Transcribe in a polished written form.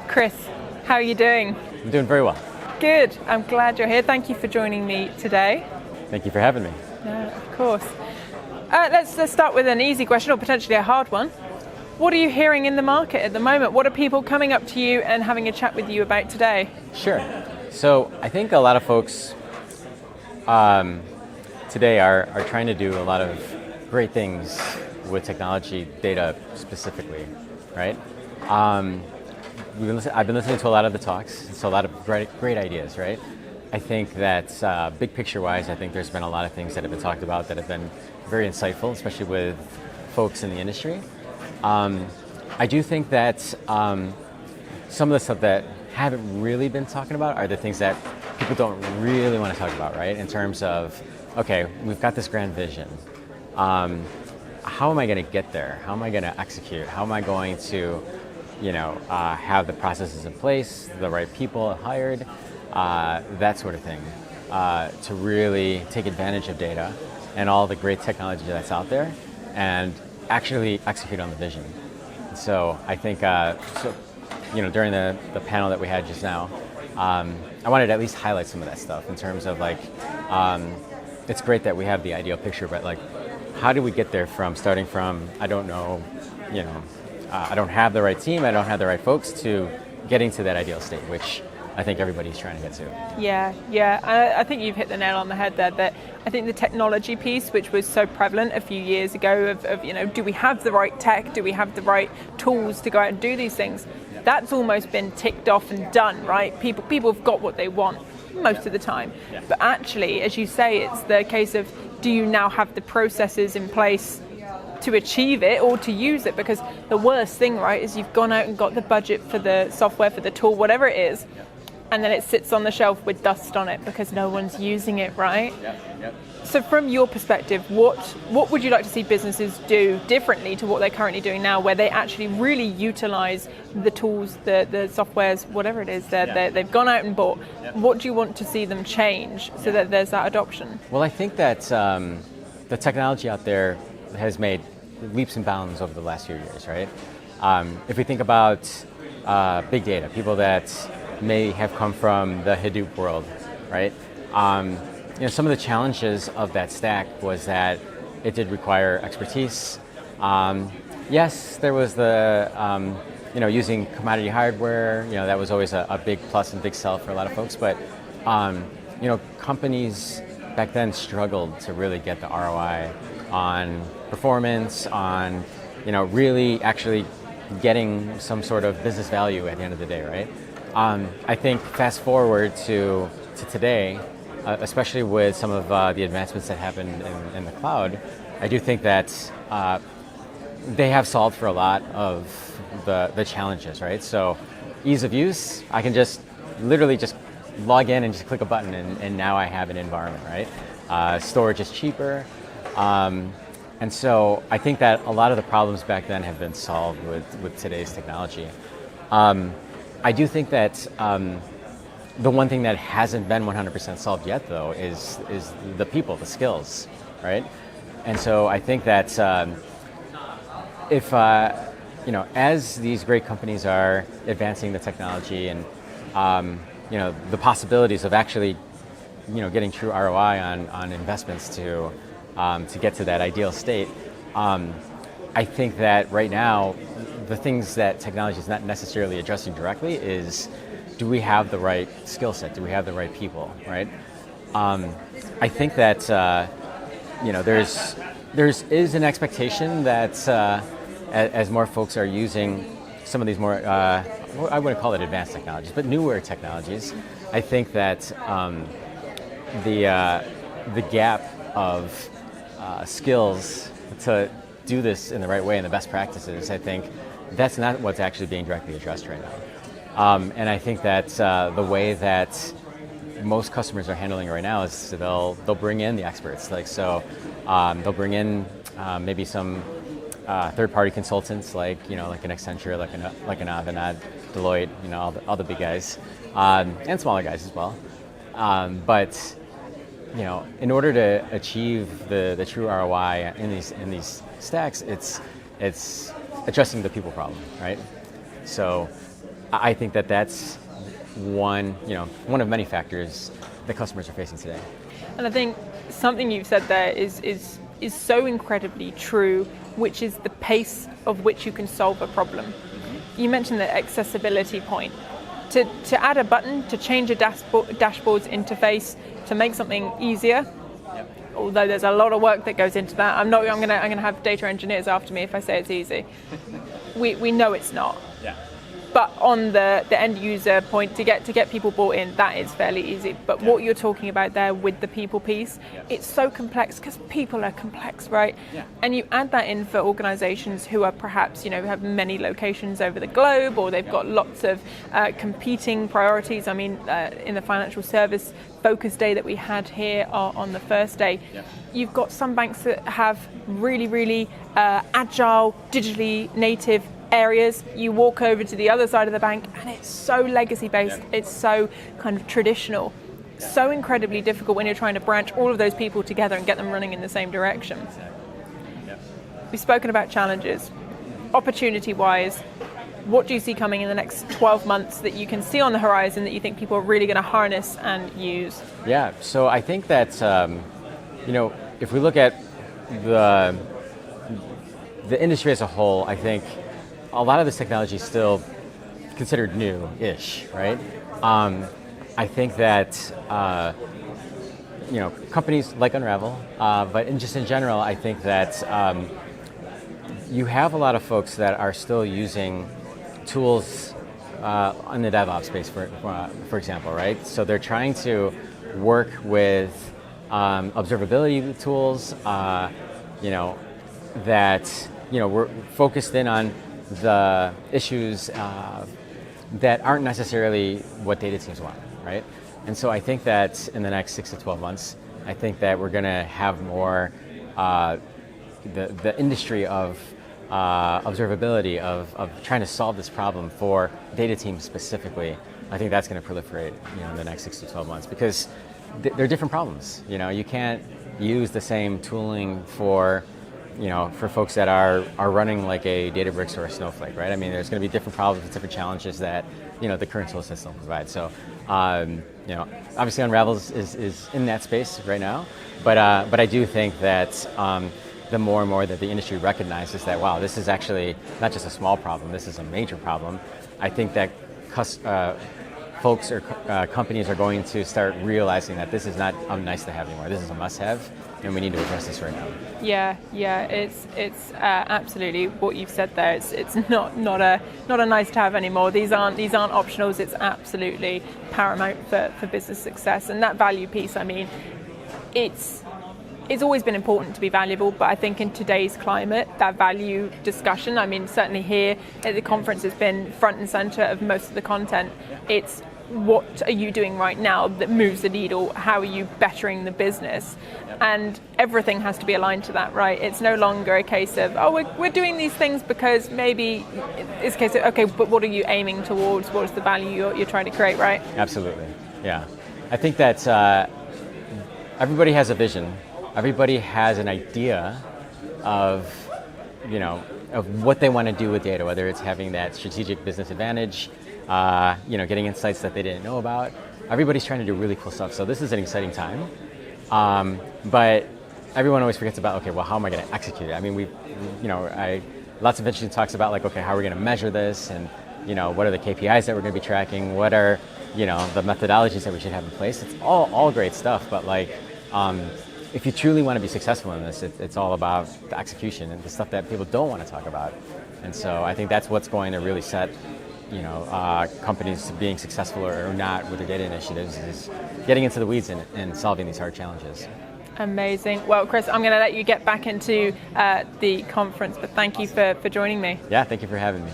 Chris, how are you doing? I'm doing very well. Good. I'm glad you're here. Thank you for joining me today. Thank you for having me. Of course. Let's start with an easy question, or potentially a hard one. What are you hearing in the market at the moment? What are people coming up to you and having a chat with you about today? Sure. So I think a lot of folks today are trying to do a lot of great things with technology, data specifically, right? I've been listening to a lot of the talks. It's a lot of great ideas, right? I think that big picture-wise, I think there's been a lot of things that have been talked about that have been very insightful, especially with folks in the industry. I do think that some of the stuff that haven't really been talking about are the things that people don't really want to talk about, right? In terms of, okay, we've got this grand vision. How am I going to get there? How am I going to execute? How am I going to, have the processes in place, the right people hired, that sort of thing, to really take advantage of data and all the great technology that's out there and actually execute on the vision. So I think, during the panel that we had just now, I wanted to at least highlight some of that stuff in terms of it's great that we have the ideal picture, but how do we get there from starting from, I don't know, I don't have the right team, I don't have the right folks, to getting to that ideal state, which I think everybody's trying to get to. Yeah. I think you've hit the nail on the head there. That I think the technology piece, which was so prevalent a few years ago, of do we have the right tech? Do we have the right tools to go out and do these things? That's almost been ticked off and done, right? People have got what they want most of the time. Yeah. But actually, as you say, it's the case of, do you now have the processes in place to achieve it or to use it? Because the worst thing, right, is you've gone out and got the budget for the software, for the tool, whatever it is, and then it sits on the shelf with dust on it because no one's using it, right? Yep. So from your perspective, what would you like to see businesses do differently to what they're currently doing now, where they actually really utilize the tools, the softwares, whatever it is that they've gone out and bought? Yep. What do you want to see them change so that there's that adoption? Well, I think that the technology out there has made leaps and bounds over the last few years, right? If we think about big data, people that may have come from the Hadoop world, right? Some of the challenges of that stack was that it did require expertise. Yes, there was the, using commodity hardware, that was always a big plus and big sell for a lot of folks, but, companies back then struggled to really get the ROI on performance, on, really actually getting some sort of business value at the end of the day, right? I think fast forward to today, especially with some of the advancements that happen in the cloud, I do think that they have solved for a lot of the challenges, right? So ease of use, I can just literally just log in and just click a button and now I have an environment, right? Storage is cheaper. And so I think that a lot of the problems back then have been solved with today's technology. I do think that the one thing that hasn't been 100% solved yet, though, is the people, the skills, right? And so I think that if as these great companies are advancing the technology and the possibilities of actually getting true ROI on investments to get to that ideal state, I think that right now the things that technology is not necessarily addressing directly is, do we have the right skill set? Do we have the right people, right? I think that there is an expectation that as more folks are using some of these more, I wouldn't call it advanced technologies, but newer technologies, I think that the gap of skills to do this in the right way and the best practices, I think that's not what's actually being directly addressed right now. And I think that the way that most customers are handling it right now is they'll bring in the experts. They'll bring in maybe some third-party consultants like an Accenture, like an Avanade, Deloitte, all the big guys, and smaller guys as well. But in order to achieve the true ROI in these stacks, it's addressing the people problem, right? So I think that that's one of many factors that customers are facing today. And I think something you've said there is so incredibly true, which is the pace of which you can solve a problem. You mentioned the accessibility point. To add a button, to change a dashboard's interface, to make something easier, although there's a lot of work that goes into that. I'm gonna have data engineers after me if I say it's easy. We know it's not. Yeah. But on the end user point, to get people bought in, that is fairly easy. But what you're talking about there with the people piece, it's so complex because people are complex, right? Yeah. And you add that in for organizations who are perhaps, have many locations over the globe, or they've got lots of competing priorities. I mean, in the financial service focus day that we had here on the first day, you've got some banks that have really, really agile, digitally native areas. You walk over to the other side of the bank and it's so legacy based, it's so kind of traditional, so incredibly difficult when you're trying to branch all of those people together and get them running in the same direction. We've spoken about challenges. Opportunity wise, what do you see coming in the next 12 months that you can see on the horizon that you think people are really going to harness and use? Yeah, so I think that if we look at the industry as a whole, I think a lot of this technology is still considered new-ish, right? I think that companies like Unravel, but in general, I think that you have a lot of folks that are still using tools in the DevOps space, for example, right? So they're trying to work with observability tools, that we're focused in on the issues that aren't necessarily what data teams want, right? And so I think that in the next 6 to 12 months, I think that we're going to have more the industry of observability, of trying to solve this problem for data teams specifically. I think that's going to proliferate in the next 6 to 12 months because they're different problems. You can't use the same tooling for folks that are running like a Databricks or a Snowflake, right? I mean, there's going to be different problems with different challenges that, the current tool system provides. So, obviously Unravel is in that space right now, but I do think that the more and more that the industry recognizes that, wow, this is actually not just a small problem, this is a major problem, I think that folks or companies are going to start realizing that this is not nice to have anymore, this is a must-have, and we need to address this right now. Yeah, it's absolutely what you've said there. It's not a nice to have anymore. These aren't optionals. It's absolutely paramount for business success. And that value piece, I mean, it's always been important to be valuable, but I think in today's climate, that value discussion, I mean, certainly here at the conference has been front and center of most of the content. It's what are you doing right now that moves the needle? How are you bettering the business? And everything has to be aligned to that, right? It's no longer a case of, we're doing these things because maybe it's a case of, okay, but what are you aiming towards? What is the value you're trying to create, right? Absolutely, yeah. I think that everybody has a vision. Everybody has an idea of what they want to do with data, whether it's having that strategic business advantage, getting insights that they didn't know about. Everybody's trying to do really cool stuff. So this is an exciting time. But everyone always forgets about, okay, well, how am I going to execute it? I mean, lots of interesting talks about like, okay, how are we going to measure this? And, what are the KPIs that we're going to be tracking? What are, the methodologies that we should have in place? It's all great stuff. But like, if you truly want to be successful in this, it's all about the execution and the stuff that people don't want to talk about. And so I think that's what's going to really set, companies being successful or not with their data initiatives is getting into the weeds and solving these hard challenges. Amazing. Well, Chris, I'm going to let you get back into the conference, but thank you for joining me. Yeah, thank you for having me.